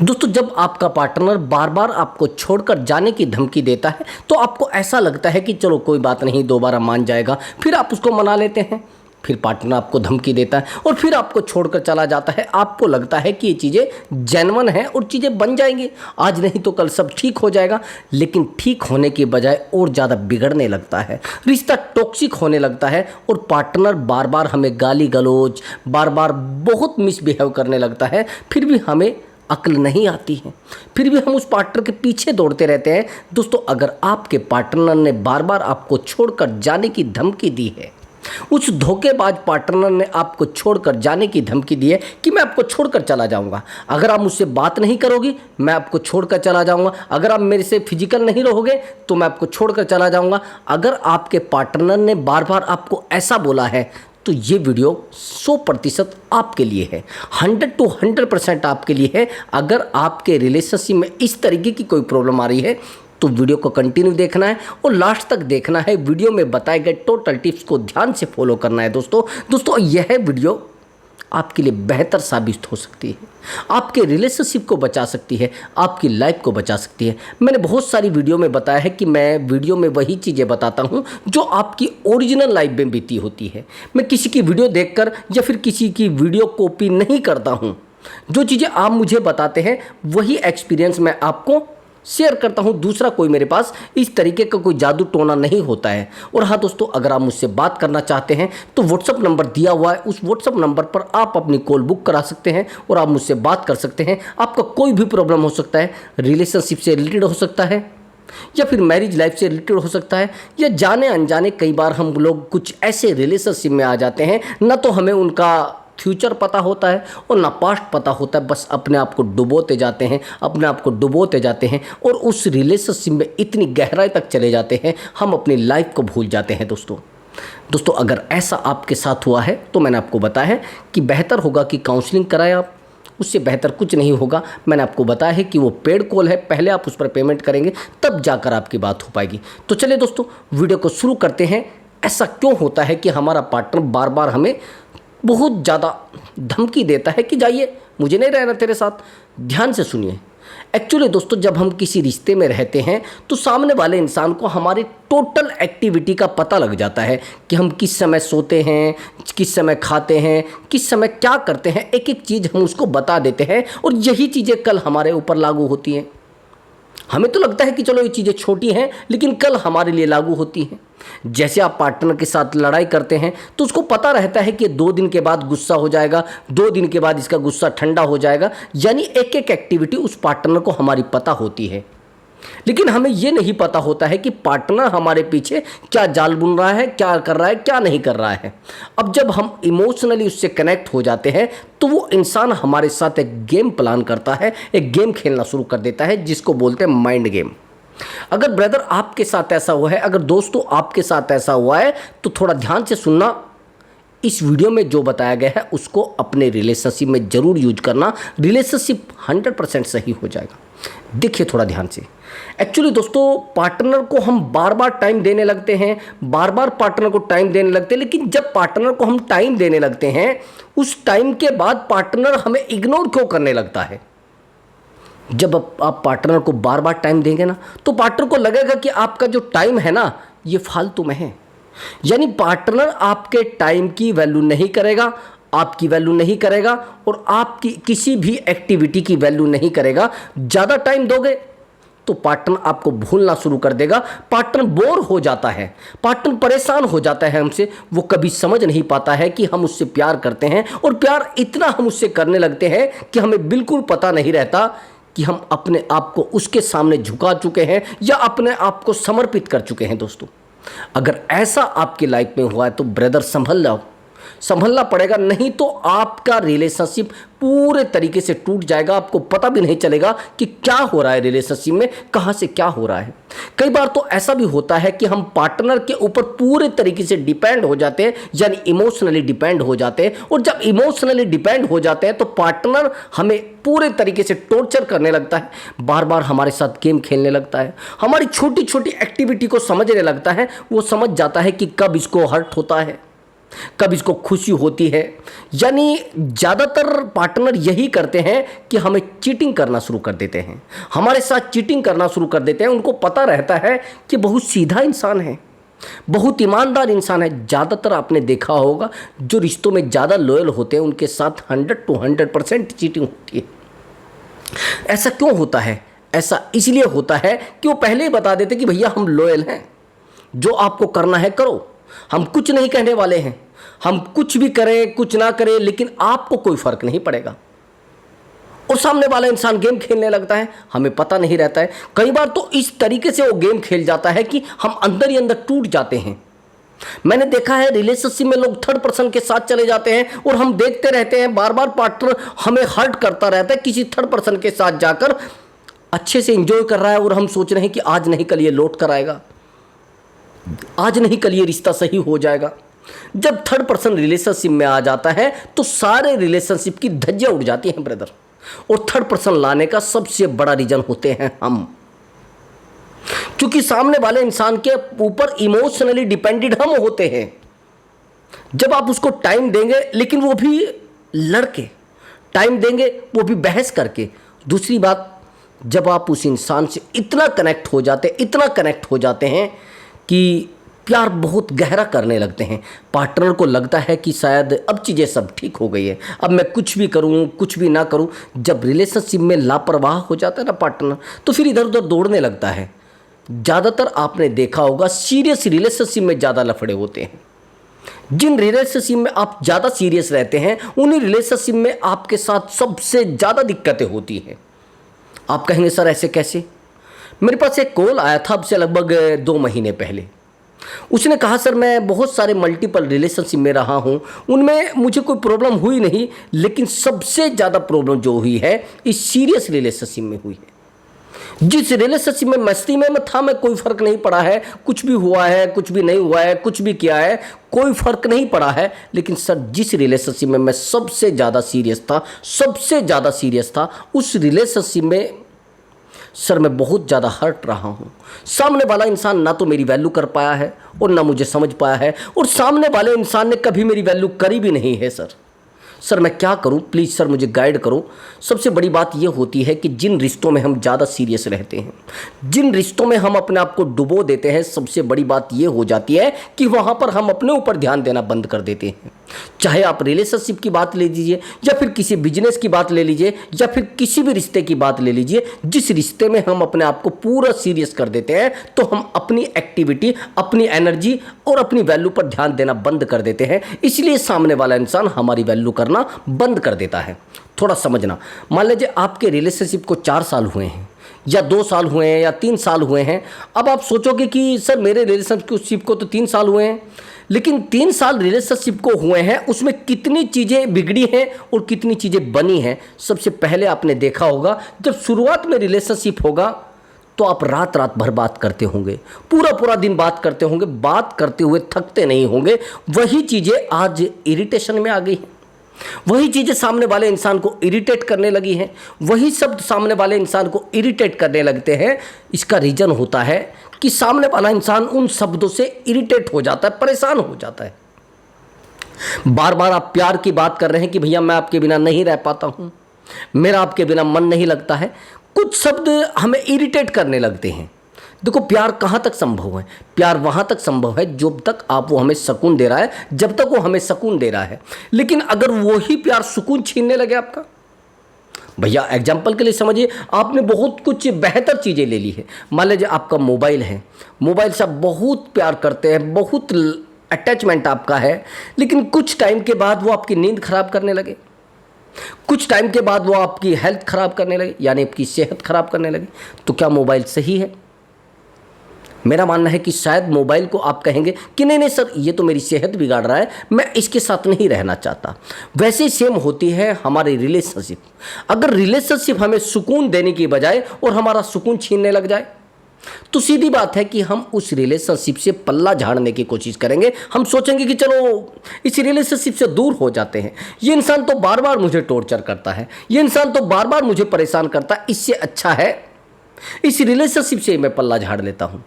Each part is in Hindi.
दोस्तों, जब आपका पार्टनर बार बार आपको छोड़कर जाने की धमकी देता है तो आपको ऐसा लगता है कि चलो कोई बात नहीं, दोबारा मान जाएगा। फिर आप उसको मना लेते हैं, फिर पार्टनर आपको धमकी देता है और फिर आपको छोड़कर चला जाता है। आपको लगता है कि ये चीज़ें जेन्युइन हैं और चीज़ें बन जाएंगी, आज नहीं तो कल सब ठीक हो जाएगा। लेकिन ठीक होने की बजाय और ज़्यादा बिगड़ने लगता है, रिश्ता टॉक्सिक होने लगता है और पार्टनर बार बार हमें गाली गलौज, बार बार बहुत मिसबिहेव करने लगता है। फिर भी हमें अक्ल नहीं आती है, फिर भी हम उस पार्टनर के पीछे दौड़ते रहते हैं। दोस्तों, अगर आपके पार्टनर ने बार बार आपको छोड़कर जाने की धमकी दी है, उस धोखेबाज पार्टनर ने आपको छोड़कर जाने की धमकी दी है कि मैं आपको छोड़कर चला जाऊंगा, अगर आप मुझसे बात नहीं करोगी मैं आपको छोड़कर चला जाऊंगा, अगर आप मेरे से फिजिकल नहीं रहोगे तो मैं आपको छोड़कर चला जाऊंगा। अगर आपके पार्टनर ने बार बार आपको ऐसा बोला है तो ये वीडियो 100% आपके लिए है, 100 to 100% आपके लिए है। अगर आपके रिलेशनशिप में इस तरीके की कोई प्रॉब्लम आ रही है तो वीडियो को कंटिन्यू देखना है और लास्ट तक देखना है। वीडियो में बताए गए टोटल टिप्स को ध्यान से फॉलो करना है। दोस्तों यह वीडियो आपके लिए बेहतर साबित हो सकती है, आपके रिलेशनशिप को बचा सकती है, आपकी लाइफ को बचा सकती है। मैंने बहुत सारी वीडियो में बताया है कि मैं वीडियो में वही चीज़ें बताता हूँ जो आपकी ओरिजिनल लाइफ में बीती होती है। मैं किसी की वीडियो देखकर या फिर किसी की वीडियो कॉपी नहीं करता हूँ। जो चीज़ें आप मुझे बताते हैं वही एक्सपीरियंस मैं आपको शेयर करता हूं। दूसरा कोई मेरे पास इस तरीके का कोई जादू टोना नहीं होता है। और हाँ दोस्तों, अगर आप मुझसे बात करना चाहते हैं तो व्हाट्सअप नंबर दिया हुआ है, उस व्हाट्सअप नंबर पर आप अपनी कॉल बुक करा सकते हैं और आप मुझसे बात कर सकते हैं। आपका कोई भी प्रॉब्लम हो सकता है, रिलेशनशिप से रिलेटेड हो सकता है या फिर मैरिज लाइफ से रिलेटेड हो सकता है, या जाने अनजाने कई बार हम लोग कुछ ऐसे रिलेशनशिप में आ जाते हैं ना तो हमें उनका फ्यूचर पता होता है और ना पास्ट पता होता है, बस अपने आप को डुबोते जाते हैं, अपने आप को डुबोते जाते हैं और उस रिलेशनशिप में इतनी गहराई तक चले जाते हैं हम अपनी लाइफ को भूल जाते हैं। दोस्तों अगर ऐसा आपके साथ हुआ है तो मैंने आपको बताया है कि बेहतर होगा कि काउंसलिंग कराएं आप, उससे बेहतर कुछ नहीं होगा। मैंने आपको बताया है कि वो पेड कॉल है, पहले आप उस पर पेमेंट करेंगे तब जाकर आपकी बात हो पाएगी। तो चलिए दोस्तों वीडियो को शुरू करते हैं। ऐसा क्यों होता है कि हमारा पार्टनर बार बार हमें बहुत ज़्यादा धमकी देता है कि जाइए, मुझे नहीं रहना तेरे साथ। ध्यान से सुनिए। एक्चुअली दोस्तों, जब हम किसी रिश्ते में रहते हैं तो सामने वाले इंसान को हमारी टोटल एक्टिविटी का पता लग जाता है कि हम किस समय सोते हैं, किस समय खाते हैं, किस समय क्या करते हैं। एक एक चीज़ हम उसको बता देते हैं और यही चीज़ें कल हमारे ऊपर लागू होती हैं। हमें तो लगता है कि चलो ये चीज़ें छोटी हैं, लेकिन कल हमारे लिए लागू होती हैं। जैसे आप पार्टनर के साथ लड़ाई करते हैं तो उसको पता रहता है कि 2 दिन के बाद गुस्सा हो जाएगा, 2 दिन के बाद इसका गुस्सा ठंडा हो जाएगा। यानी एक एक एक्टिविटी उस पार्टनर को हमारी पता होती है, लेकिन हमें ये नहीं पता होता है कि पार्टनर हमारे पीछे क्या जाल बुन रहा है, क्या कर रहा है, क्या नहीं कर रहा है। अब जब हम इमोशनली उससे कनेक्ट हो जाते हैं तो वो इंसान हमारे साथ एक गेम प्लान करता है, एक गेम खेलना शुरू कर देता है जिसको बोलते हैं माइंड गेम। अगर ब्रदर आपके साथ ऐसा हुआ है, अगर दोस्तों आपके साथ ऐसा हुआ है तो थोड़ा ध्यान से सुनना। इस वीडियो में जो बताया गया है उसको अपने रिलेशनशिप में ज़रूर यूज करना, रिलेशनशिप 100% सही हो जाएगा। देखिए थोड़ा ध्यान से। एक्चुअली दोस्तों, पार्टनर को हम बार बार टाइम देने लगते हैं, बार बार पार्टनर को टाइम देने लगते हैं, लेकिन जब पार्टनर को हम टाइम देने लगते हैं उस टाइम के बाद पार्टनर हमें इग्नोर क्यों करने लगता है। जब आप पार्टनर को बार बार टाइम देंगे ना तो पार्टनर को लगेगा कि आपका जो टाइम है ना ये फालतू में है। यानी पार्टनर आपके टाइम की वैल्यू नहीं करेगा, आपकी वैल्यू नहीं करेगा और आपकी किसी भी एक्टिविटी की वैल्यू नहीं करेगा। ज़्यादा टाइम दोगे तो पार्टनर आपको भूलना शुरू कर देगा, पार्टनर बोर हो जाता है, पार्टनर परेशान हो जाता है हमसे। वो कभी समझ नहीं पाता है कि हम उससे प्यार करते हैं और प्यार इतना हम उससे करने लगते हैं कि हमें बिल्कुल पता नहीं रहता कि हम अपने आप को उसके सामने झुका चुके हैं या अपने आप को समर्पित कर चुके हैं। दोस्तों अगर ऐसा आपकी लाइफ में हुआ है तो ब्रदर संभल जाओ, संभलना पड़ेगा, नहीं तो आपका रिलेशनशिप पूरे तरीके से टूट जाएगा। आपको पता भी नहीं चलेगा कि क्या हो रहा है रिलेशनशिप में, कहाँ से क्या हो रहा है। कई बार तो ऐसा भी होता है कि हम पार्टनर के ऊपर पूरे तरीके से डिपेंड हो जाते हैं, यानी इमोशनली डिपेंड हो जाते हैं। और जब इमोशनली डिपेंड हो जाते हैं तो पार्टनर हमें पूरे तरीके से टॉर्चर करने लगता है, बार बार हमारे साथ गेम खेलने लगता है, हमारी छोटी छोटी एक्टिविटी को समझने लगता है। वो समझ जाता है कि कब इसको हर्ट होता है, कब इसको खुशी होती है। यानी ज़्यादातर पार्टनर यही करते हैं कि हमें चीटिंग करना शुरू कर देते हैं, हमारे साथ चीटिंग करना शुरू कर देते हैं। उनको पता रहता है कि बहुत सीधा इंसान है, बहुत ईमानदार इंसान है। ज़्यादातर आपने देखा होगा जो रिश्तों में ज़्यादा लॉयल होते हैं उनके साथ 100 to 100% चीटिंग होती है। ऐसा क्यों होता है? ऐसा इसलिए होता है कि वो पहले ही बता देते कि भैया हम लॉयल हैं, जो आपको करना है करो, हम कुछ नहीं कहने वाले हैं, हम कुछ भी करें कुछ ना करें लेकिन आपको कोई फर्क नहीं पड़ेगा। और सामने वाला इंसान गेम खेलने लगता है, हमें पता नहीं रहता है। कई बार तो इस तरीके से वो गेम खेल जाता है कि हम अंदर ही अंदर टूट जाते हैं। मैंने देखा है रिलेशनशिप में लोग थर्ड पर्सन के साथ चले जाते हैं और हम देखते रहते हैं, बार बार पार्टनर हमें हर्ट करता रहता है किसी थर्ड पर्सन के साथ जाकर, अच्छे से एंजॉय कर रहा है और हम सोच रहे हैं कि आज नहीं कल ये लौट कर आएगा, आज नहीं कल ये रिश्ता सही हो जाएगा। जब थर्ड पर्सन रिलेशनशिप में आ जाता है तो सारे रिलेशनशिप की धज्जियां उड़ जाती हैं ब्रदर। और थर्ड पर्सन लाने का सबसे बड़ा रीजन होते हैं हम, क्योंकि सामने वाले इंसान के ऊपर इमोशनली डिपेंडेंट हम होते हैं। जब आप उसको टाइम देंगे, लेकिन वो भी लड़के टाइम देंगे, वो भी बहस करके। दूसरी बात, जब आप उस इंसान से इतना कनेक्ट हो जाते हैं कि प्यार बहुत गहरा करने लगते हैं, पार्टनर को लगता है कि शायद अब चीज़ें सब ठीक हो गई है, अब मैं कुछ भी करूं कुछ भी ना करूं। जब रिलेशनशिप में लापरवाह हो जाता है ना पार्टनर, तो फिर इधर उधर दौड़ने लगता है। ज़्यादातर आपने देखा होगा सीरियस रिलेशनशिप में ज़्यादा लफड़े होते हैं। जिन रिलेशनशिप में आप ज़्यादा सीरियस रहते हैं उन्हीं रिलेशनशिप में आपके साथ सबसे ज़्यादा दिक्कतें होती हैं। आप कहेंगे सर ऐसे कैसे? मेरे पास एक कॉल आया था अब से लगभग 2 महीने पहले। उसने कहा सर मैं बहुत सारे मल्टीपल रिलेशनशिप में रहा हूँ, उनमें मुझे कोई प्रॉब्लम हुई नहीं, लेकिन सबसे ज़्यादा प्रॉब्लम जो हुई है इस सीरियस रिलेशनशिप में हुई है। जिस रिलेशनशिप में मस्ती में मैं था, मैं कोई फ़र्क नहीं पड़ा है, कुछ भी हुआ है कुछ भी नहीं हुआ है, कुछ भी किया है कोई फ़र्क नहीं पड़ा है। लेकिन सर जिस रिलेशनशिप में मैं सबसे ज़्यादा सीरियस था उस रिलेशनशिप में सर मैं बहुत ज़्यादा हर्ट रहा हूँ। सामने वाला इंसान ना तो मेरी वैल्यू कर पाया है और ना मुझे समझ पाया है, और सामने वाले इंसान ने कभी मेरी वैल्यू करी भी नहीं है। सर मैं क्या करूं, प्लीज़ सर मुझे गाइड करो। सबसे बड़ी बात यह होती है कि जिन रिश्तों में हम ज़्यादा सीरियस रहते हैं, जिन रिश्तों में हम अपने आप को डुबो देते हैं, सबसे बड़ी बात यह हो जाती है कि वहाँ पर हम अपने ऊपर ध्यान देना बंद कर देते हैं। चाहे आप रिलेशनशिप की बात ले लीजिए, या फिर किसी बिजनेस की बात ले लीजिए, या फिर किसी भी रिश्ते की बात ले लीजिए, जिस रिश्ते में हम अपने आप को पूरा सीरियस कर देते हैं तो हम अपनी एक्टिविटी, अपनी एनर्जी और अपनी वैल्यू पर ध्यान देना बंद कर देते हैं। इसलिए सामने वाला इंसान हमारी वैल्यू करना बंद कर देता है। थोड़ा समझना, मान लीजिए आपके रिलेशनशिप को 4 साल हुए हैं, या 2 साल हुए हैं, या 3 साल हुए हैं। अब आप सोचोगे कि सर मेरे रिलेशनशिप को तो 3 साल हुए हैं, लेकिन 3 साल रिलेशनशिप को हुए हैं, उसमें कितनी चीज़ें बिगड़ी हैं और कितनी चीज़ें बनी हैं। सबसे पहले आपने देखा होगा जब शुरुआत में रिलेशनशिप होगा तो आप रात रात भर बात करते होंगे, पूरा पूरा दिन बात करते होंगे, बात करते हुए थकते नहीं होंगे। वही चीज़ें आज इरिटेशन में आ गई हैं, वही चीज़ें सामने वाले इंसान को इरिटेट करने लगी हैं, वही शब्द सामने वाले इंसान को इरिटेट करने लगते हैं। इसका रीज़न होता है कि सामने वाला इंसान उन शब्दों से इरिटेट हो जाता है, परेशान हो जाता है। बार बार आप प्यार की बात कर रहे हैं कि भैया मैं आपके बिना नहीं रह पाता हूँ, मेरा आपके बिना मन नहीं लगता है, कुछ शब्द हमें इरिटेट करने लगते हैं। देखो प्यार कहाँ तक संभव है? प्यार वहाँ तक संभव है जब तक आप वो हमें सुकून दे रहा है, जब तक वो हमें सुकून दे रहा है। लेकिन अगर वही प्यार सुकून छीनने लगे आपका, भैया एग्जाम्पल के लिए समझिए, आपने बहुत कुछ बेहतर चीज़ें ले ली है। मान लीजिए आपका मोबाइल है, मोबाइल से आप बहुत प्यार करते हैं, बहुत अटैचमेंट आपका है, लेकिन कुछ टाइम के बाद वो आपकी नींद खराब करने लगे, कुछ टाइम के बाद वो आपकी हेल्थ खराब करने लगे, यानी आपकी सेहत खराब करने लगे, तो क्या मोबाइल सही है? मेरा मानना है कि शायद मोबाइल को आप कहेंगे कि नहीं नहीं सर ये तो मेरी सेहत बिगाड़ रहा है, मैं इसके साथ नहीं रहना चाहता। वैसे ही सेम होती है हमारी रिलेशनशिप। अगर रिलेशनशिप हमें सुकून देने की बजाय और हमारा सुकून छीनने लग जाए तो सीधी बात है कि हम उस रिलेशनशिप से पल्ला झाड़ने की कोशिश करेंगे। हम सोचेंगे कि चलो इस रिलेशनशिप से दूर हो जाते हैं, ये इंसान तो बार बार मुझे टॉर्चर करता है, ये इंसान तो बार बार मुझे परेशान करता है, इससे अच्छा है इस रिलेशनशिप से मैं पल्ला झाड़ लेता हूँ।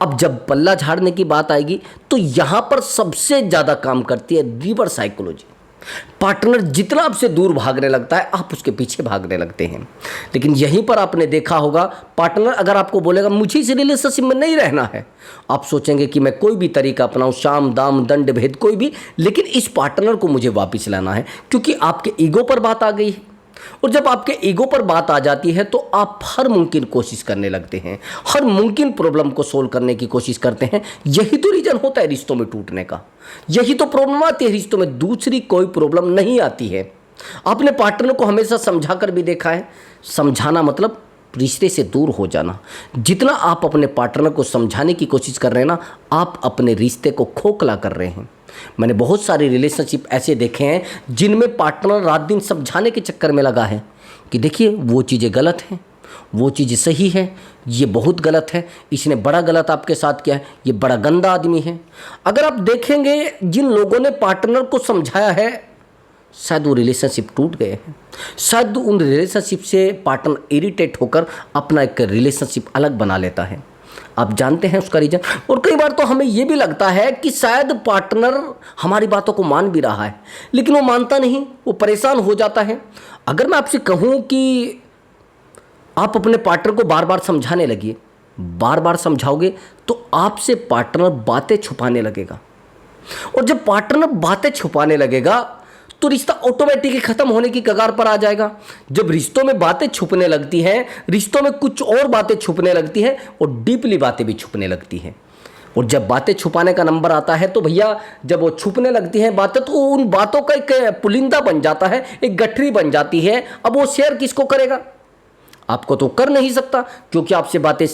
अब जब पल्ला झाड़ने की बात आएगी तो यहाँ पर सबसे ज़्यादा काम करती है रिवर्स साइकोलॉजी। पार्टनर जितना आपसे दूर भागने लगता है आप उसके पीछे भागने लगते हैं। लेकिन यहीं पर आपने देखा होगा, पार्टनर अगर आपको बोलेगा मुझे इस रिलेशनशिप में नहीं रहना है, आप सोचेंगे कि मैं कोई भी तरीका अपनाऊं, शाम दाम दंड भेद कोई भी, लेकिन इस पार्टनर को मुझे वापस लाना है, क्योंकि आपके ईगो पर बात आ गई है। और जब आपके ईगो पर बात आ जाती है तो आप हर मुमकिन कोशिश करने लगते हैं, हर मुमकिन प्रॉब्लम को सोल्व करने की कोशिश करते हैं। यही तो रीजन होता है रिश्तों में टूटने का, यही तो प्रॉब्लम आती है रिश्तों में, दूसरी कोई प्रॉब्लम नहीं आती है। आपने पार्टनर को हमेशा समझा कर भी देखा है, समझाना मतलब रिश्ते से दूर हो जाना। जितना आप अपने पार्टनर को समझाने की कोशिश कर रहे हैं ना, आप अपने रिश्ते को खोखला कर रहे हैं। मैंने बहुत सारे रिलेशनशिप ऐसे देखे हैं जिनमें पार्टनर रात दिन समझाने के चक्कर में लगा है कि देखिए वो चीज़ें गलत हैं, वो चीज़ सही है, ये बहुत गलत है, इसने बड़ा गलत आपके साथ किया है, ये बड़ा गंदा आदमी है। अगर आप देखेंगे जिन लोगों ने पार्टनर को समझाया है शायद वो रिलेशनशिप टूट गए हैं, शायद उन रिलेशनशिप से पार्टनर इरिटेट होकर अपना एक रिलेशनशिप अलग बना लेता है। आप जानते हैं उसका रीज़न। और कई बार तो हमें ये भी लगता है कि शायद पार्टनर हमारी बातों को मान भी रहा है, लेकिन वो मानता नहीं, वो परेशान हो जाता है। अगर मैं आपसे कहूँ कि आप अपने पार्टनर को बार बार समझाने लगिए, बार बार समझाओगे तो आपसे पार्टनर बातें छुपाने लगेगा, और जब पार्टनर बातें छुपाने लगेगा तो रिश्ता ऑटोमेटिकली खत्म होने की कगार पर आ जाएगा। जब रिश्तों में बातें छुपने लगती हैं, रिश्तों में कुछ और बातें छुपने लगती हैं और डीपली बातें भी छुपने लगती हैं। और जब बातें छुपाने का नंबर आता है तो भैया जब वो छुपने लगती हैं बातें, तो उन बातों का एक पुलिंदा बन जाता है, एक गठरी बन जाती है। अब वो शेयर किसको करेगा? आपको तो कर नहीं सकता, क्योंकि आपसे बातें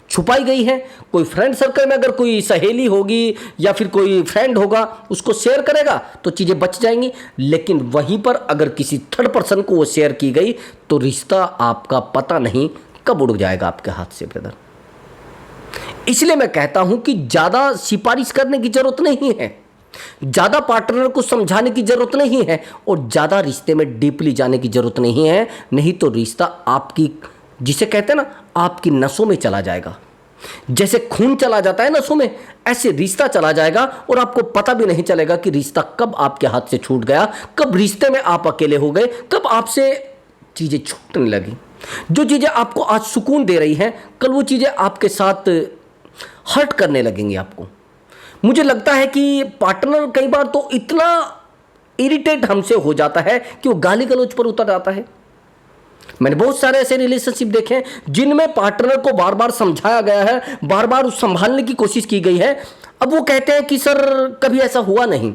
छुपाई गई हैं। कोई फ्रेंड सर्कल में अगर कोई सहेली होगी या फिर कोई फ्रेंड होगा, उसको शेयर करेगा तो चीज़ें बच जाएंगी। लेकिन वहीं पर अगर किसी थर्ड पर्सन को वो शेयर की गई तो रिश्ता आपका पता नहीं कब उड़ जाएगा आपके हाथ से ब्रदर। इसलिए मैं कहता हूं कि ज़्यादा सिफारिश करने की जरूरत नहीं है, ज़्यादा पार्टनर को समझाने की जरूरत नहीं है, और ज़्यादा रिश्ते में डीपली जाने की जरूरत नहीं है। नहीं तो रिश्ता आपकी, जिसे कहते हैं ना, आपकी नसों में चला जाएगा। जैसे खून चला जाता है नसों में, ऐसे रिश्ता चला जाएगा और आपको पता भी नहीं चलेगा कि रिश्ता कब आपके हाथ से छूट गया, कब रिश्ते में आप अकेले हो गए, कब आपसे चीज़ें छूटने लगी। जो चीज़ें आपको आज सुकून दे रही हैं, कल वो चीज़ें आपके साथ हर्ट करने लगेंगी आपको। मुझे लगता है कि पार्टनर कई बार तो इतना इरिटेट हमसे हो जाता है कि वो गाली गलौज पर उतर जाता है। मैंने बहुत सारे ऐसे रिलेशनशिप देखे हैं जिनमें पार्टनर को बार बार समझाया गया है, बार बार संभालने की कोशिश की गई है। अब वो कहते हैं कि सर कभी ऐसा हुआ नहीं,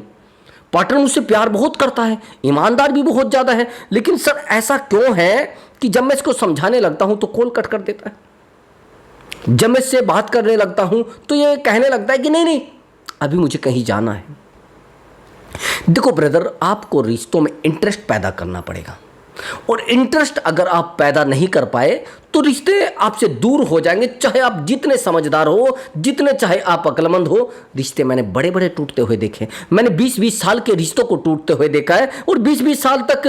पार्टनर मुझसे प्यार बहुत करता है, ईमानदार भी बहुत ज़्यादा है, लेकिन सर ऐसा क्यों है कि जब मैं इसको समझाने लगता हूँ तो कॉल कट कर देता है, जब मैं इससे बात करने लगता हूँ तो ये कहने लगता है कि नहीं नहीं अभी मुझे कहीं जाना है। देखो ब्रदर, आपको रिश्तों में इंटरेस्ट पैदा करना पड़ेगा, और इंटरेस्ट अगर आप पैदा नहीं कर पाए तो रिश्ते आपसे दूर हो जाएंगे। चाहे आप जितने समझदार हो, जितने चाहे आप अक्लमंद हो, रिश्ते मैंने बड़े बड़े टूटते हुए देखे। मैंने 20-20 साल के रिश्तों को टूटते हुए देखा है, और 20-20 साल तक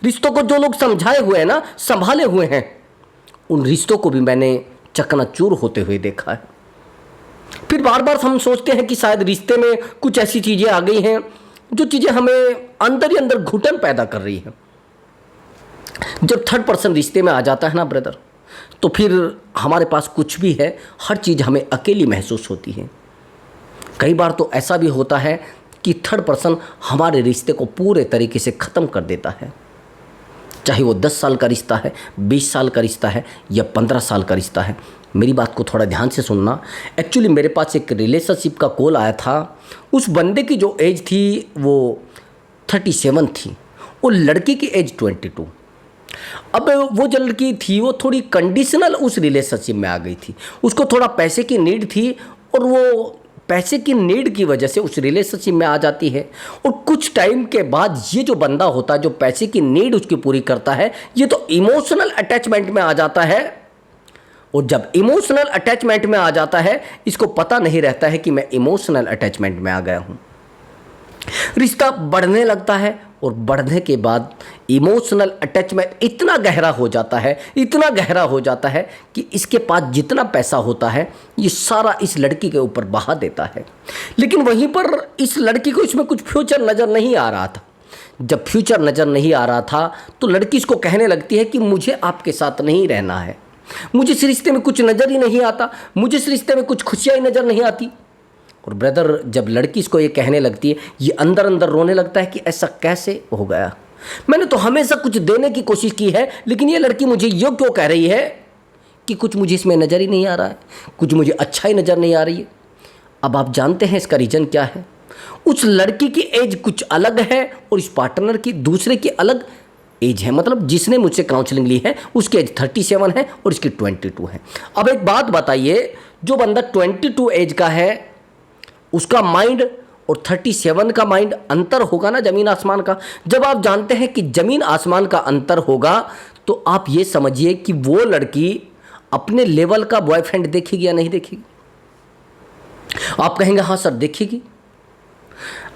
रिश्तों को जो लोग समझाए हुए हैं ना, संभाले हुए हैं, उन रिश्तों को भी मैंने चकनाचूर होते हुए देखा है। फिर बार बार हम सोचते हैं कि शायद रिश्ते में कुछ ऐसी चीज़ें आ गई हैं जो चीज़ें हमें अंदर ही अंदर घुटन पैदा कर रही हैं। जब थर्ड पर्सन रिश्ते में आ जाता है ना ब्रदर, तो फिर हमारे पास कुछ भी है, हर चीज़ हमें अकेली महसूस होती है। कई बार तो ऐसा भी होता है कि थर्ड पर्सन हमारे रिश्ते को पूरे तरीके से ख़त्म कर देता है, चाहे वो 10 साल का रिश्ता है, 20 साल का रिश्ता है या 15 साल का रिश्ता है। मेरी बात को थोड़ा ध्यान से सुनना। एक्चुअली मेरे पास एक रिलेशनशिप का कॉल आया था। उस बंदे की जो एज थी वो 37 थी और लड़की की एज 22। अब वो जो लड़की थी वो थोड़ी कंडीशनल उस रिलेशनशिप में आ गई थी। उसको थोड़ा पैसे की नीड थी, और वो पैसे की नीड की वजह से उस रिलेशनशिप में आ जाती है। और कुछ टाइम के बाद ये जो बंदा होता है जो पैसे की नीड उसकी पूरी करता है, ये तो इमोशनल अटैचमेंट में आ जाता है। और जब इमोशनल अटैचमेंट में आ जाता है, इसको पता नहीं रहता है कि मैं इमोशनल अटैचमेंट में आ गया हूँ। रिश्ता बढ़ने लगता है और बढ़ने के बाद इमोशनल अटैचमेंट इतना गहरा हो जाता है, इतना गहरा हो जाता है कि इसके पास जितना पैसा होता है ये सारा इस लड़की के ऊपर बहा देता है। लेकिन वहीं पर इस लड़की को इसमें कुछ फ्यूचर नज़र नहीं आ रहा था। जब फ्यूचर नज़र नहीं आ रहा था तो लड़की इसको कहने लगती है कि मुझे आपके साथ नहीं रहना है, मुझे इस रिश्ते में कुछ नज़र ही नहीं आता, मुझे इस रिश्ते में कुछ खुशियाँ ही नज़र नहीं आती। और ब्रदर, जब लड़की इसको ये कहने लगती है, ये अंदर अंदर रोने लगता है कि ऐसा कैसे हो गया, मैंने तो हमेशा कुछ देने की कोशिश की है, लेकिन ये लड़की मुझे ये क्यों कह रही है कि कुछ मुझे इसमें नज़र ही नहीं आ रहा है, कुछ मुझे अच्छा ही नज़र नहीं आ रही है। अब आप जानते हैं इसका रीज़न क्या है। उस लड़की की एज कुछ अलग है और इस पार्टनर की दूसरे की अलग एज है। मतलब जिसने मुझसे काउंसलिंग ली है उसकी एज 37 है और इसकी 22 है। अब एक बात बताइए, जो बंदा 22 एज का है उसका माइंड और 37 का माइंड अंतर होगा ना, ज़मीन आसमान का। जब आप जानते हैं कि ज़मीन आसमान का अंतर होगा तो आप ये समझिए कि वो लड़की अपने लेवल का बॉयफ्रेंड देखेगी या नहीं देखेगी। आप कहेंगे हाँ सर देखेगी।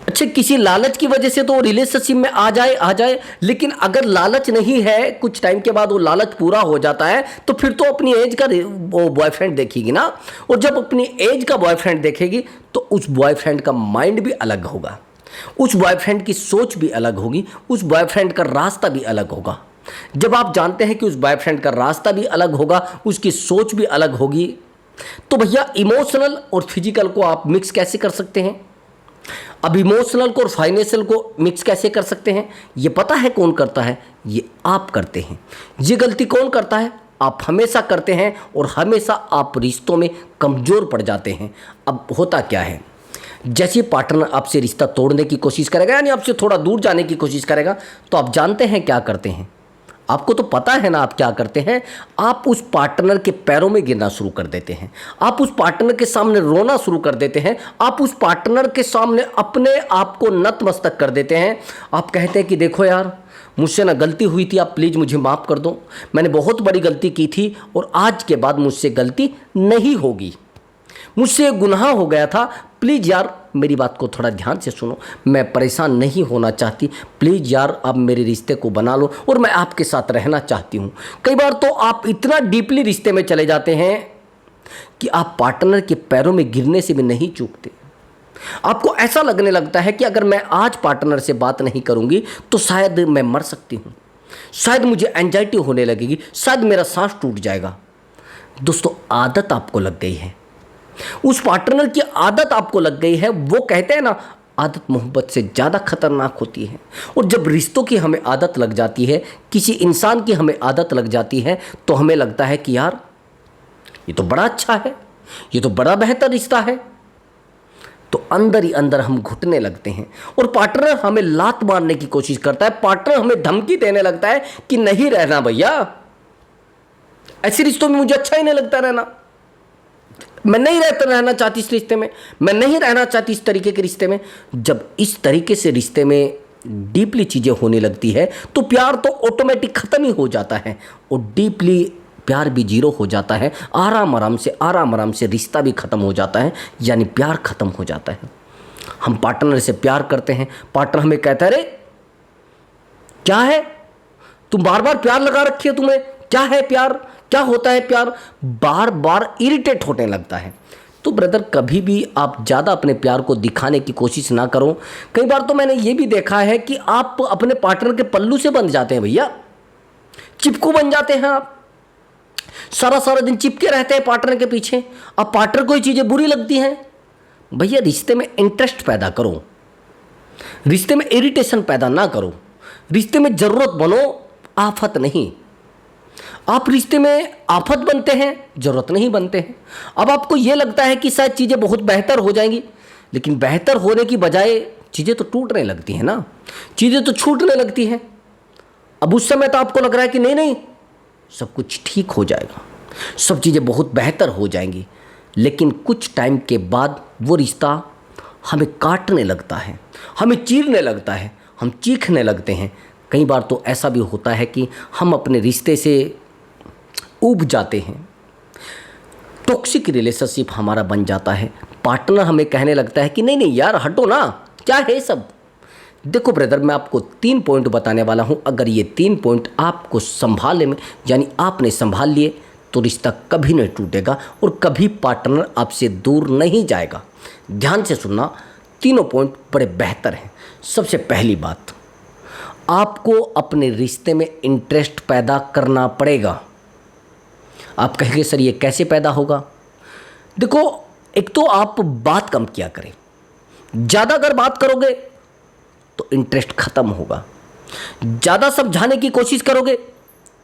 अच्छा, किसी लालच की वजह से तो रिलेशनशिप में आ जाए, लेकिन अगर लालच नहीं है, कुछ टाइम के बाद वो लालच पूरा हो जाता है तो फिर तो अपनी एज का वो बॉयफ्रेंड देखेगी ना। और जब अपनी एज का बॉयफ्रेंड देखेगी तो उस बॉयफ्रेंड का माइंड भी अलग होगा, उस बॉयफ्रेंड की सोच भी अलग होगी, उस बॉयफ्रेंड का रास्ता भी अलग होगा। जब आप जानते हैं कि उस बॉयफ्रेंड का रास्ता भी अलग होगा, उसकी सोच भी अलग होगी, तो भैया इमोशनल और फिजिकल को आप मिक्स कैसे कर सकते हैं। अब इमोशनल को और फाइनेंशियल को मिक्स कैसे कर सकते हैं, ये पता है कौन करता है, ये आप करते हैं। ये गलती कौन करता है, आप हमेशा करते हैं और हमेशा आप रिश्तों में कमज़ोर पड़ जाते हैं। अब होता क्या है, जैसे पार्टनर आपसे रिश्ता तोड़ने की कोशिश करेगा, यानी आपसे थोड़ा दूर जाने की कोशिश करेगा, तो आप जानते हैं क्या करते हैं। आपको तो पता है ना आप क्या करते हैं, आप उस पार्टनर के पैरों में गिरना शुरू कर देते हैं, आप उस पार्टनर के सामने रोना शुरू कर देते हैं, आप उस पार्टनर के सामने अपने आप को नतमस्तक कर देते हैं। आप कहते हैं कि देखो यार, मुझसे ना गलती हुई थी, आप प्लीज़ मुझे माफ़ कर दो, मैंने बहुत बड़ी गलती की थी और आज के बाद मुझसे गलती नहीं होगी, मुझसे गुनाह हो गया था, प्लीज़ यार मेरी बात को थोड़ा ध्यान से सुनो, मैं परेशान नहीं होना चाहती, प्लीज़ यार आप मेरे रिश्ते को बना लो और मैं आपके साथ रहना चाहती हूँ। कई बार तो आप इतना डीपली रिश्ते में चले जाते हैं कि आप पार्टनर के पैरों में गिरने से भी नहीं चूकते। आपको ऐसा लगने लगता है कि अगर मैं आज पार्टनर से बात नहीं करूँगी तो शायद मैं मर सकती हूँ, शायद मुझे एंजाइटी होने लगेगी, शायद मेरा सांस टूट जाएगा। दोस्तों, आदत आपको लग गई है, उस पार्टनर की आदत आपको लग गई है। वो कहते हैं ना, आदत मोहब्बत से ज़्यादा खतरनाक होती है। और जब रिश्तों की हमें आदत लग जाती है, किसी इंसान की हमें आदत लग जाती है, तो हमें लगता है कि यार ये तो बड़ा अच्छा है, ये तो बड़ा बेहतर रिश्ता है, तो अंदर ही अंदर हम घुटने लगते हैं और पार्टनर हमें लात मारने की कोशिश करता है, पार्टनर हमें धमकी देने लगता है कि नहीं रहना भैया, ऐसे रिश्तों में मुझे अच्छा ही नहीं लगता रहना, मैं नहीं रहना चाहती इस रिश्ते में, मैं नहीं रहना चाहती इस तरीके के रिश्ते में। जब इस तरीके से रिश्ते में डीपली चीज़ें होने लगती है तो प्यार तो ऑटोमेटिक ख़त्म ही हो जाता है और डीपली प्यार भी जीरो हो जाता है। आराम आराम से रिश्ता भी ख़त्म हो जाता है, यानी प्यार ख़त्म हो जाता है। हम पार्टनर से प्यार करते हैं, पार्टनर हमें कहता है अरे क्या है, तुम बार बार प्यार लगा रखी है, तुम्हें क्या है प्यार, क्या होता है प्यार, बार बार इरिटेट होने लगता है। तो ब्रदर, कभी भी आप ज़्यादा अपने प्यार को दिखाने की कोशिश ना करो। कई बार तो मैंने ये भी देखा है कि आप अपने पार्टनर के पल्लू से बंध जाते हैं भैया, चिपकू बन जाते हैं आप, सारा दिन चिपके रहते हैं पार्टनर के पीछे। अब पार्टनर को ये चीज़ें बुरी लगती हैं। भैया, रिश्ते में इंटरेस्ट पैदा करो, रिश्ते में इरिटेशन पैदा ना करो, रिश्ते में ज़रूरत बनो, आफत नहीं। आप रिश्ते में आफत बनते हैं, ज़रूरत नहीं बनते हैं। अब आपको ये लगता है कि शायद चीज़ें बहुत बेहतर हो जाएंगी, लेकिन बेहतर होने की बजाय चीज़ें तो टूटने लगती हैं ना, चीज़ें तो छूटने लगती हैं। अब उस समय तो आपको लग रहा है कि नहीं सब कुछ ठीक हो जाएगा, सब चीज़ें बहुत बेहतर हो जाएंगी, लेकिन कुछ टाइम के बाद वो रिश्ता हमें काटने लगता है, हमें चीरने लगता है, हम चीखने लगते हैं। कई बार तो ऐसा भी होता है कि हम अपने रिश्ते से ऊब जाते हैं, टॉक्सिक रिलेशनशिप हमारा बन जाता है। पार्टनर हमें कहने लगता है कि नहीं यार हटो ना, क्या है सब, देखो ब्रदर, मैं आपको 3 पॉइंट बताने वाला हूँ। अगर ये 3 पॉइंट आपको संभालने में, यानी आपने संभाल लिए, तो रिश्ता कभी नहीं टूटेगा और कभी पार्टनर आपसे दूर नहीं जाएगा। ध्यान से सुनना, तीनों पॉइंट बड़े बेहतर हैं। सबसे पहली बात, आपको अपने रिश्ते में इंटरेस्ट पैदा करना पड़ेगा। आप कहेंगे सर ये कैसे पैदा होगा? देखो, एक तो आप बात कम किया करें। ज़्यादा अगर बात करोगे तो इंटरेस्ट खत्म होगा। ज़्यादा समझाने की कोशिश करोगे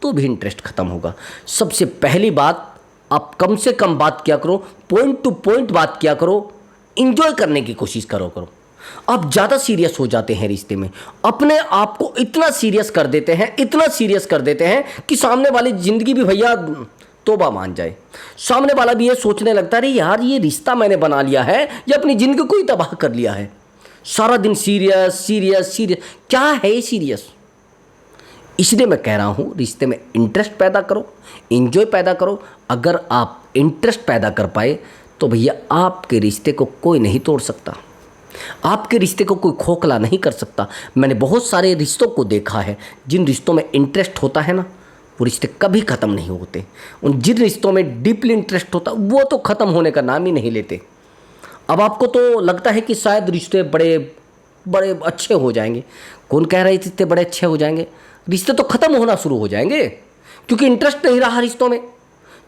तो भी इंटरेस्ट खत्म होगा। सबसे पहली बात, आप कम से कम बात किया करो, पॉइंट टू पॉइंट बात किया करो, इंजॉय करने की कोशिश करो। आप ज़्यादा सीरियस हो जाते हैं रिश्ते में, अपने आप को इतना सीरियस कर देते हैं कि सामने वाली ज़िंदगी भी भैया तौबा मान जाए। सामने वाला भी ये सोचने लगता है अरे यार, ये रिश्ता मैंने बना लिया है या अपनी ज़िंदगी को ही तबाह कर लिया है। सारा दिन सीरियस, क्या है ये सीरियस? इसलिए मैं कह रहा हूँ, रिश्ते में इंटरेस्ट पैदा करो, इंजॉय पैदा करो। अगर आप इंटरेस्ट पैदा कर पाए तो भैया आपके रिश्ते को कोई नहीं तोड़ सकता, आपके रिश्ते को कोई खोखला नहीं कर सकता। मैंने बहुत सारे रिश्तों को देखा है, जिन रिश्तों में इंटरेस्ट होता है ना, वो रिश्ते कभी ख़त्म नहीं होते। उन जिन रिश्तों में डीपली इंटरेस्ट होता, वो तो ख़त्म होने का नाम ही नहीं लेते। अब आपको तो लगता है कि शायद रिश्ते बड़े बड़े अच्छे हो जाएंगे। कौन कह रहा है रिश्ते बड़े अच्छे हो जाएंगे? रिश्ते तो ख़त्म होना शुरू हो जाएंगे, क्योंकि इंटरेस्ट नहीं रहा रिश्तों में।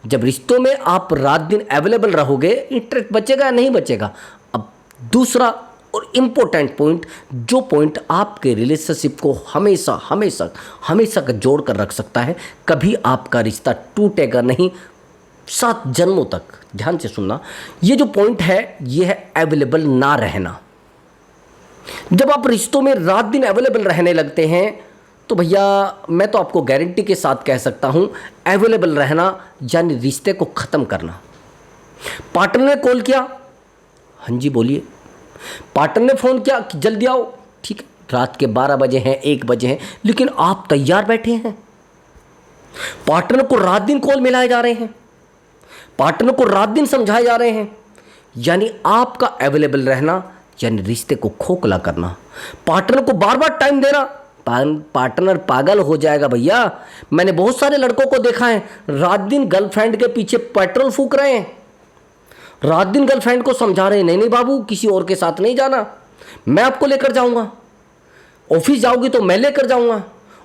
जब रिश्तों में आप रात दिन अवेलेबल रहोगे, इंटरेस्ट बचेगा या नहीं बचेगा? अब दूसरा और इम्पोर्टेंट पॉइंट, जो पॉइंट आपके रिलेशनशिप को हमेशा का जोड़ कर रख सकता है, कभी आपका रिश्ता टूटेगा नहीं 7 जन्मों तक। ध्यान से सुनना, ये जो पॉइंट है, ये है अवेलेबल ना रहना। जब आप रिश्तों में रात दिन अवेलेबल रहने लगते हैं तो भैया मैं तो आपको गारंटी के साथ कह सकता हूं, अवेलेबल रहना यानी रिश्ते को ख़त्म करना। पार्टनर ने कॉल किया, हाँ जी बोलिए। पार्टनर ने फ़ोन किया कि जल्दी आओ, ठीक है, रात के 12 बजे हैं, 1 बजे हैं, लेकिन आप तैयार बैठे हैं। पार्टनर को रात दिन कॉल मिलाए जा रहे हैं, पार्टनर को रात दिन समझाए जा रहे हैं, यानी आपका अवेलेबल रहना यानी रिश्ते को खोखला करना। पार्टनर को बार बार टाइम देना, पार्टनर पागल हो जाएगा भैया। मैंने बहुत सारे लड़कों को देखा है, रात दिन गर्लफ्रेंड के पीछे पेट्रोल फूंक रहे हैं, रात दिन गर्लफ्रेंड को समझा रहे हैं नहीं बाबू, किसी और के साथ नहीं जाना, मैं आपको लेकर जाऊंगा। ऑफिस जाओगी तो मैं लेकर जाऊंगा,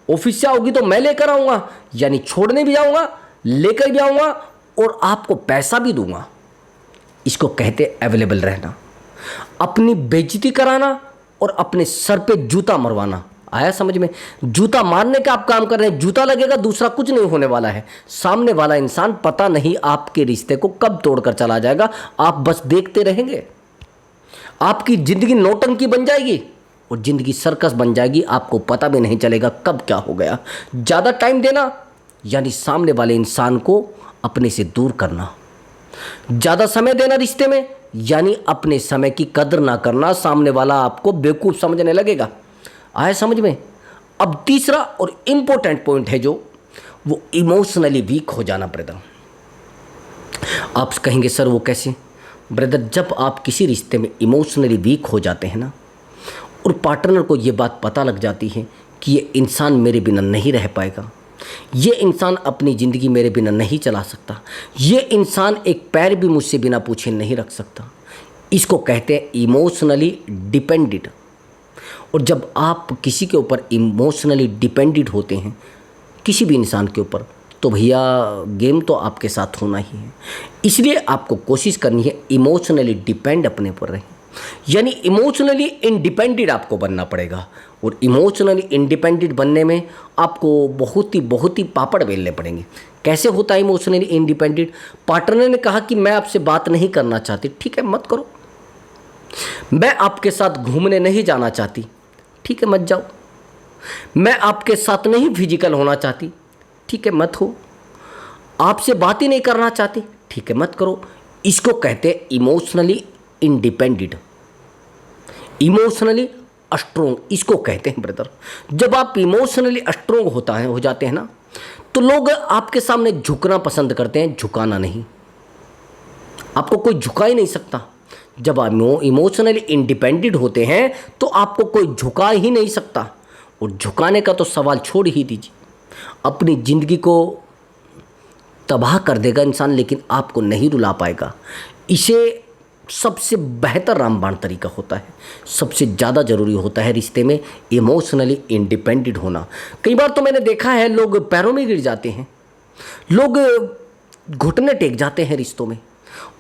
ऑफिस से आओगी तो मैं लेकर आऊंगा, यानी छोड़ने भी जाऊंगा, लेकर भी आऊंगा और आपको पैसा भी दूंगा। इसको कहते अवेलेबल रहना। अपनी बेइज्जती कराना और अपने सर पे जूता मरवाना। आया समझ में? जूता मारने का आप काम कर रहे हैं, जूता लगेगा, दूसरा कुछ नहीं होने वाला है। सामने वाला इंसान पता नहीं आपके रिश्ते को कब तोड़कर चला जाएगा, आप बस देखते रहेंगे। आपकी ज़िंदगी नौटंकी बन जाएगी और ज़िंदगी सर्कस बन जाएगी, आपको पता भी नहीं चलेगा कब क्या हो गया। ज़्यादा टाइम देना यानी सामने वाले इंसान को अपने से दूर करना। ज़्यादा समय देना रिश्ते में यानी अपने समय की कदर ना करना, सामने वाला आपको बेवकूफ़ समझने लगेगा। आया समझ में? अब तीसरा और इम्पोर्टेंट पॉइंट है जो, वो इमोशनली वीक हो जाना ब्रदर। आप कहेंगे सर वो कैसे? ब्रदर, जब आप किसी रिश्ते में इमोशनली वीक हो जाते हैं ना, और पार्टनर को ये बात पता लग जाती है कि ये इंसान मेरे बिना नहीं रह पाएगा, ये इंसान अपनी ज़िंदगी मेरे बिना नहीं चला सकता, ये इंसान एक पैर भी मुझसे बिना पूछे नहीं रख सकता, इसको कहते हैं इमोशनली डिपेंडेंट। और जब आप किसी के ऊपर इमोशनली डिपेंडेंट होते हैं, किसी भी इंसान के ऊपर, तो भैया गेम तो आपके साथ होना ही है। इसलिए आपको कोशिश करनी है इमोशनली डिपेंड अपने पर रहें, यानी इमोशनली इंडिपेंडेंट आपको बनना पड़ेगा। और इमोशनली इंडिपेंडेंट बनने में आपको बहुत ही पापड़ बेलने पड़ेंगे। कैसे होता है इमोशनली इंडिपेंडेंट? पार्टनर ने कहा कि मैं आपसे बात नहीं करना चाहती, ठीक है मत करो। मैं आपके साथ घूमने नहीं जाना चाहती, ठीक है मत जाओ। मैं आपके साथ नहीं फिजिकल होना चाहती, ठीक है मत हो। आपसे बात ही नहीं करना चाहती, ठीक है मत करो। इसको कहते हैं इमोशनली इंडिपेंडेंट, इमोशनली स्ट्रोंग इसको कहते हैं ब्रदर। जब आप इमोशनली स्ट्रोंग हो जाते हैं ना, तो लोग आपके सामने झुकना पसंद करते हैं, झुकाना नहीं। आपको कोई झुका ही नहीं सकता। जब आप इमोशनली इंडिपेंडेंट होते हैं तो आपको कोई झुका ही नहीं सकता, और झुकाने का तो सवाल छोड़ ही दीजिए। अपनी ज़िंदगी को तबाह कर देगा इंसान, लेकिन आपको नहीं रुला पाएगा। इसे सबसे बेहतर रामबाण तरीका होता है, सबसे ज़्यादा ज़रूरी होता है रिश्ते में इमोशनली इंडिपेंडेंट होना। कई बार तो मैंने देखा है लोग पैरों में गिर जाते हैं, लोग घुटने टेक जाते हैं रिश्तों में,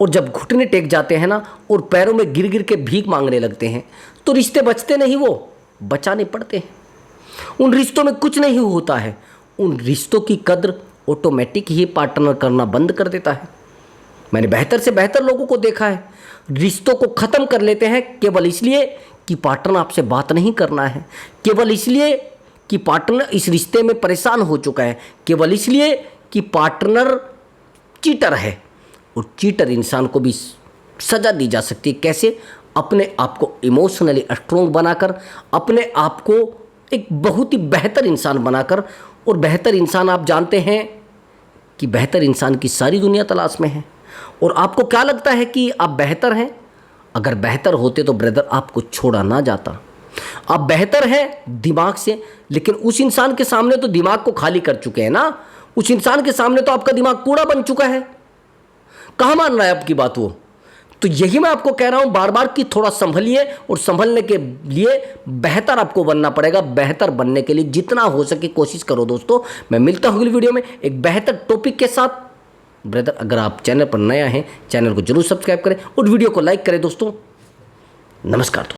और जब घुटने टेक जाते हैं ना और पैरों में गिर गिर के भीख मांगने लगते हैं तो रिश्ते बचते नहीं, वो बचाने पड़ते हैं। उन रिश्तों में कुछ नहीं होता है, उन रिश्तों की कद्र ऑटोमेटिक ही पार्टनर करना बंद कर देता है। मैंने बेहतर से बेहतर लोगों को देखा है, रिश्तों को ख़त्म कर लेते हैं केवल इसलिए कि पार्टनर आपसे बात नहीं करना है, केवल इसलिए कि पार्टनर इस रिश्ते में परेशान हो चुका है, केवल इसलिए कि पार्टनर चीटर है। और चीटर इंसान को भी सज़ा दी जा सकती है। कैसे? अपने आप को इमोशनली स्ट्रोंग बनाकर, अपने आप को एक बहुत ही बेहतर इंसान बनाकर। और बेहतर इंसान आप जानते हैं कि बेहतर इंसान की सारी दुनिया तलाश में है। और आपको क्या लगता है कि आप बेहतर हैं? अगर बेहतर होते तो ब्रदर आपको छोड़ा ना जाता। आप बेहतर हैं दिमाग से, लेकिन उस इंसान के सामने तो दिमाग को खाली कर चुके हैं ना। उस इंसान के सामने तो आपका दिमाग कूड़ा बन चुका है। कहाँ मान रहा है आपकी बात वो? तो यही मैं आपको कह रहा हूँ बार बार कि थोड़ा संभलिए, और संभलने के लिए बेहतर आपको बनना पड़ेगा। बेहतर बनने के लिए जितना हो सके कोशिश करो दोस्तों। मैं मिलता हूँ अगली वीडियो में एक बेहतर टॉपिक के साथ। ब्रदर, अगर आप चैनल पर नया हैं, चैनल को जरूर सब्सक्राइब करें और वीडियो को लाइक करें दोस्तों। नमस्कार।